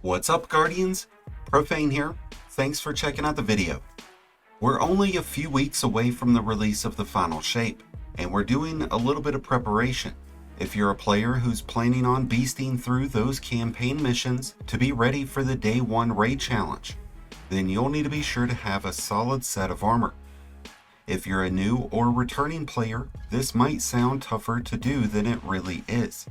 What's up, Guardians? Profane here. Thanks for checking out the video. We're only a few weeks away from the release of the final shape, and we're doing a little bit of preparation. If you're a player who's planning on beasting through those campaign missions to be ready for the Day 1 raid challenge, then you'll need to be sure to have a solid set of armor. If you're a new or returning player, this might sound tougher to do than it really is.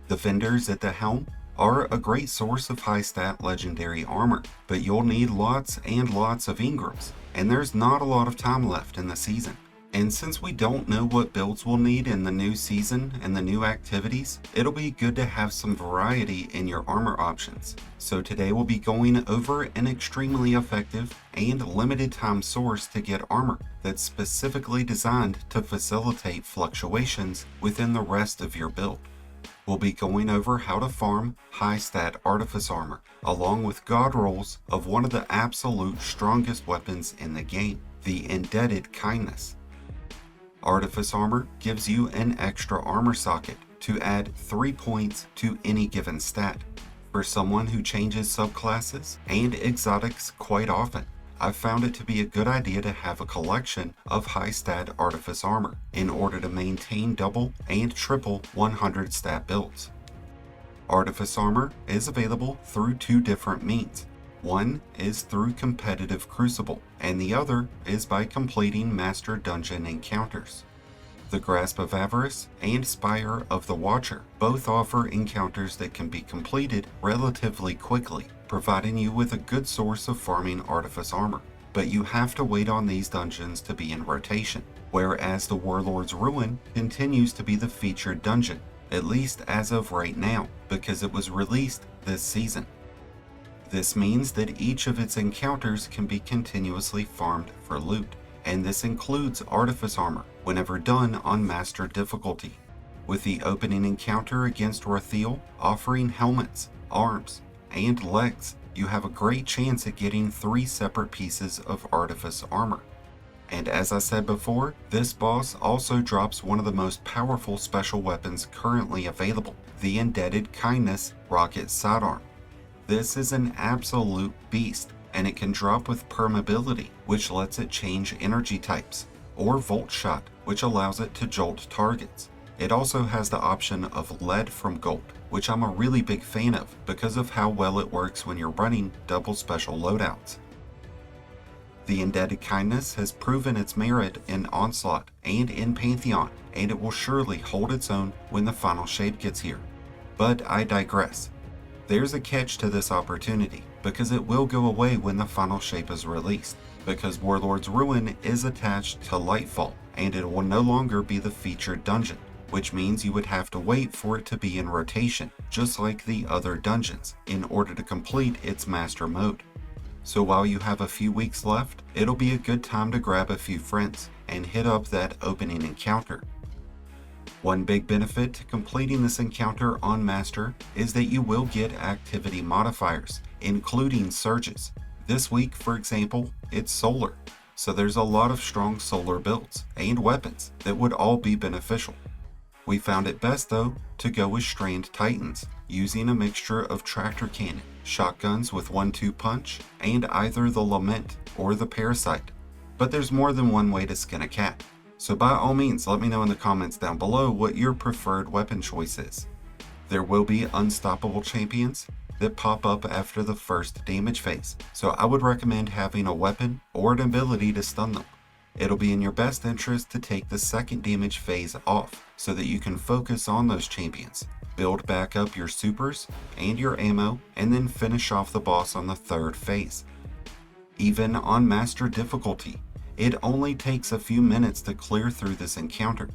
The vendors at the helm are a great source of high stat legendary armor, but you'll need lots and lots of engrams, and there's not a lot of time left in the season. And since we don't know what builds we'll need in the new season and the new activities, it'll be good to have some variety in your armor options. So today we'll be going over an extremely effective and limited time source to get armor that's specifically designed to facilitate fluctuations within the rest of your build. We'll be going over how to farm high stat Artifice armor, along with god rolls of one of the absolute strongest weapons in the game, the Indebted kindness. Artifice armor gives you an extra armor socket to add 3 points to any given stat. For someone who changes subclasses and exotics quite often, I've found it to be a good idea to have a collection of high stat Artifice armor in order to maintain double and triple 100 stat builds. Artifice armor is available through two different means. One is through competitive Crucible, and the other is by completing Master Dungeon encounters. The Grasp of Avarice and Spire of the Watcher both offer encounters that can be completed relatively quickly, providing you with a good source of farming Artifice armor. But you have to wait on these dungeons to be in rotation, whereas the Warlord's Ruin continues to be the featured dungeon, at least as of right now, because it was released this season. This means that each of its encounters can be continuously farmed for loot, and this includes Artifice armor whenever done on Master difficulty, with the opening encounter against Rathil offering helmets, arms, and legs. You have a great chance at getting 3 separate pieces of Artifice armor. And as I said before, this boss also drops one of the most powerful special weapons currently available, the Indebted kindness rocket sidearm. This is an absolute beast, and it can drop with permeability, which lets it change energy types, or Volt Shot, which allows it to jolt targets. It also has the option of Lead from Gold, which I'm a really big fan of because of how well it works when you're running double special loadouts. The Indebted kindness has proven its merit in Onslaught and in Pantheon, and it will surely hold its own when the final shape gets here. But I digress. There's a catch to this opportunity, because it will go away when the final shape is released, because Warlord's Ruin is attached to Lightfall, and it will no longer be the featured dungeon, which means you would have to wait for it to be in rotation, just like the other dungeons, in order to complete its master mode. So while you have a few weeks left, it'll be a good time to grab a few friends and hit up that opening encounter. One big benefit to completing this encounter on Master is that you will get activity modifiers, including surges. This week, for example, it's solar, so there's a lot of strong solar builds and weapons that would all be beneficial. We found it best though to go with Strand Titans, using a mixture of tractor cannon, shotguns with 1-2 punch, and either the Lament or the Parasite. But there's more than one way to skin a cat. So by all means, let me know in the comments down below what your preferred weapon choice is. There will be unstoppable champions that pop up after the first damage phase, so I would recommend having a weapon or an ability to stun them. It'll be in your best interest to take the second damage phase off so that you can focus on those champions, build back up your supers and your ammo, and then finish off the boss on the third phase. Even on Master difficulty, it only takes a few minutes to clear through this encounter,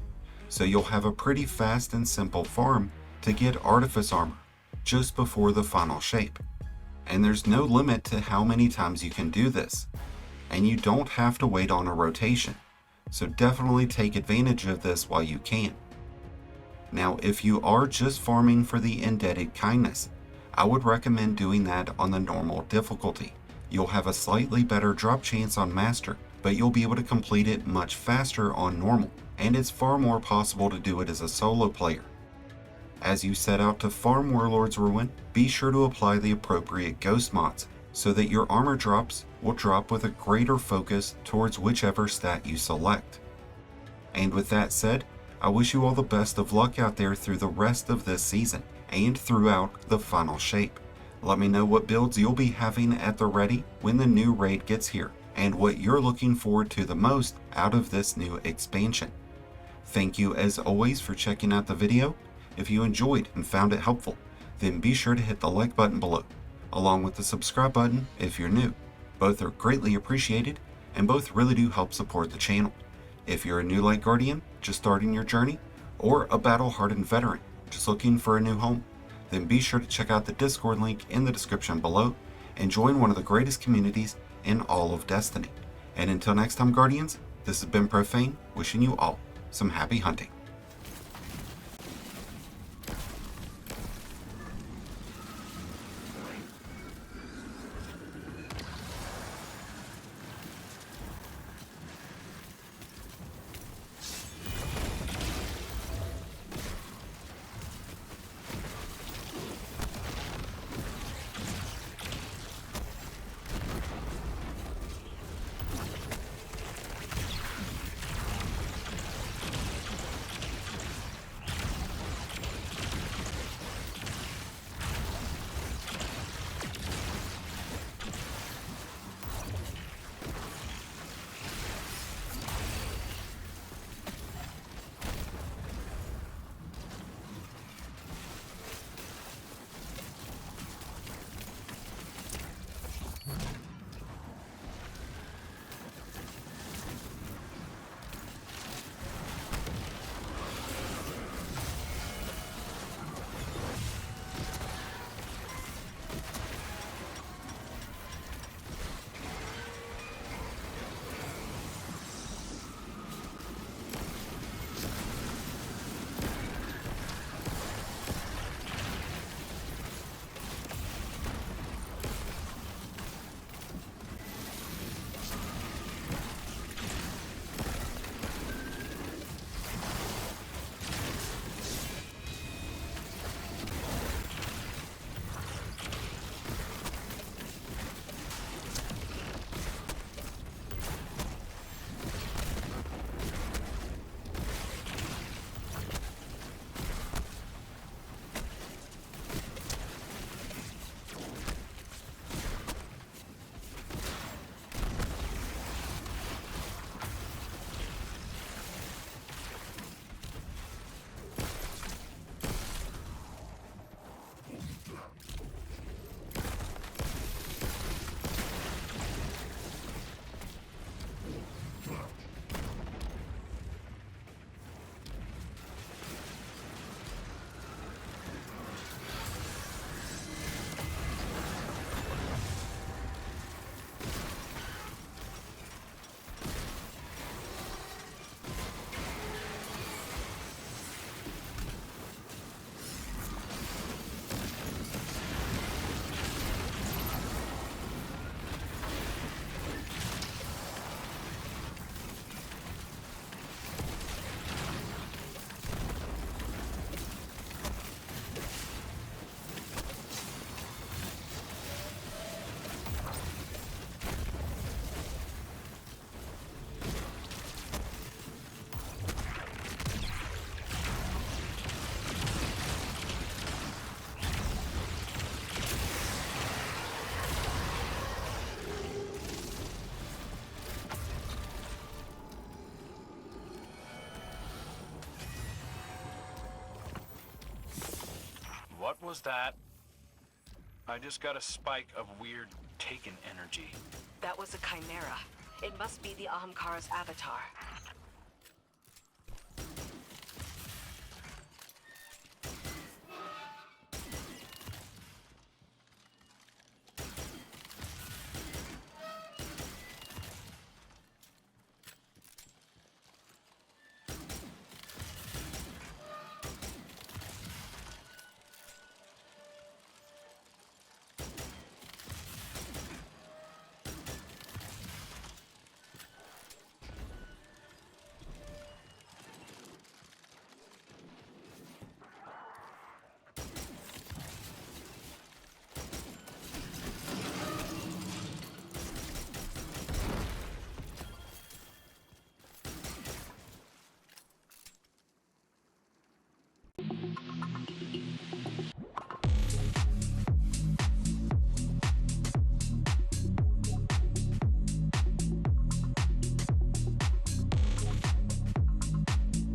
so you'll have a pretty fast and simple farm to get Artifice armor just before the final shape. And there's no limit to how many times you can do this, and you don't have to wait on a rotation, so definitely take advantage of this while you can. Now, if you are just farming for the Indebted kindness, I would recommend doing that on the normal difficulty. You'll have a slightly better drop chance on Master, but you'll be able to complete it much faster on normal, and it's far more possible to do it as a solo player. As you set out to farm Warlord's Ruin, be sure to apply the appropriate ghost mods so that your armor drops will drop with a greater focus towards whichever stat you select. And with that said, I wish you all the best of luck out there through the rest of this season and throughout the final shape. Let me know what builds you'll be having at the ready when the new raid gets here, and what you're looking forward to the most out of this new expansion. Thank you as always for checking out the video. If you enjoyed and found it helpful, then be sure to hit the like button below, along with the subscribe button if you're new. Both are greatly appreciated, and both really do help support the channel. If you're a new Light Guardian just starting your journey, or a battle-hardened veteran just looking for a new home, then be sure to check out the Discord link in the description below and join one of the greatest communities in all of Destiny. And until next time, Guardians, this has been Profane, wishing you all some happy hunting. What was that? I just got a spike of weird taken energy. That was a chimera. It must be the Ahamkara's avatar.